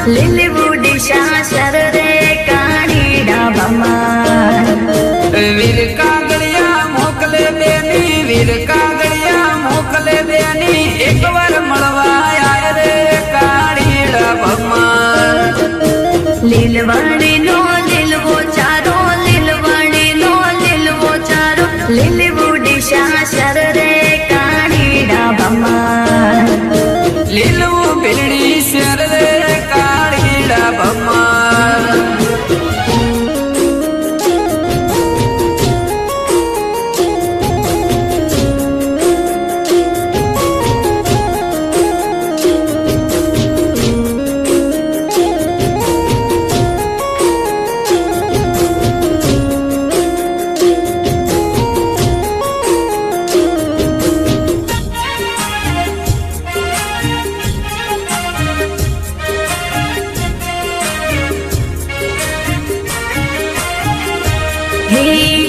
લીલવૂડી શાસર રે કાળીડા ભમાર વીર કાગળિયા મોકલે બેની વીર કાગળિયા મોકલે બેની એકવાર મળવા આય રે કાળીડા ભમાર લીલવાણી નો લીલવો ચારો લીલવાણી નો લીલવો ચારો લીલવૂડી શાસર રે કાળીડા ભમાર લીલવું ભીલડી શેર રે કાળીડા ભમાર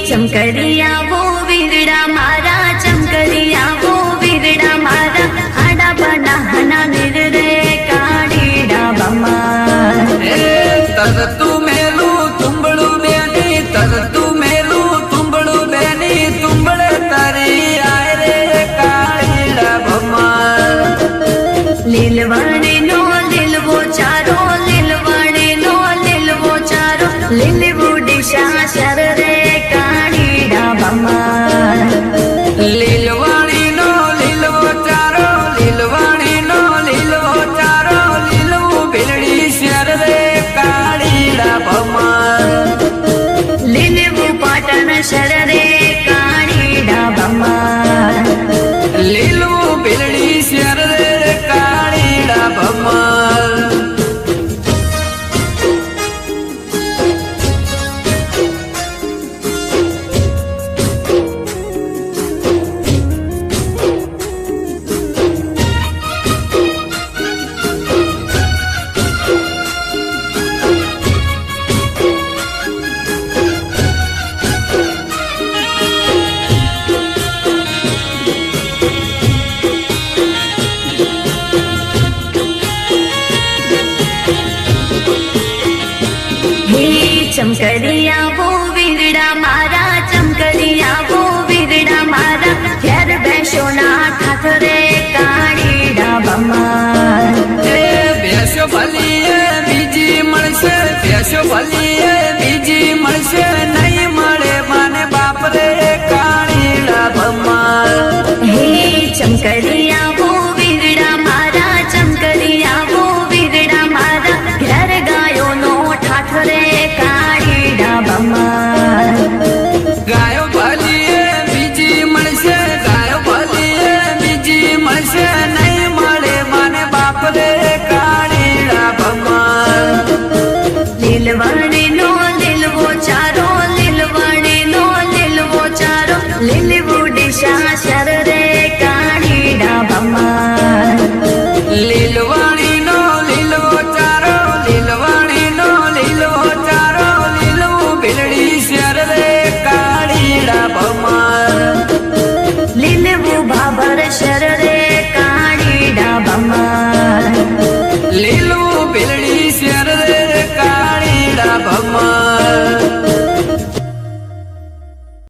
चमकरिया वो वीरड़ा मारा चमकरिया वो वीरड़ा मारा आड़ा बना हना निर रे काड़ीड़ा बमार तर तू मेलू तुम्बड़ू बेनी तर तू मेलू तुम्बड़ू बेनी तुम्बड़े तारी आय रे काळीड़ा भमार लीलवाणी नो लीलवो चारो लीलवाणी नो लीलवो चारो લીલવૂડી શાસર રે કાળીડા ભમાર લીલવાણી નો લીલવો ચારો લીલવાણી નો લીલવો ચારો લીલવું ભીલડી શેર રે કાળીડા ભમાર લીલવું પાટણ શર રે કાળીડા ભમાર લીલવું ભીલડી શેર રે કાળીડા ભમાર चमकरिया वो वीरड़ा मारा चमकरिया वो वीरड़ा मारा घर बैसो ना ठाठ रे काळीड़ा भमार બેસ્યો ભલીએ બીજી મળશે બેસ્યો ભલીએ બીજી મળશે નહીં મળે માને બાપ રે કાળીડા ભમાર હે ચમકરિયા वो वीरड़ा मारा चमकरिया वो वीरड़ा मारा घर गायो नो ठाठ रे काळीड़ा भमार ગાયો ભલીએ બીજી મળશે ગાયો ભલીએ બીજી મળશે નહીં મળે માને બાપ રે કાળીડા ભમાર લીલવાણી નો લીલવો ચારો લીલવાણી નો લીલવો ચારો લીલવૂડી શાસર રે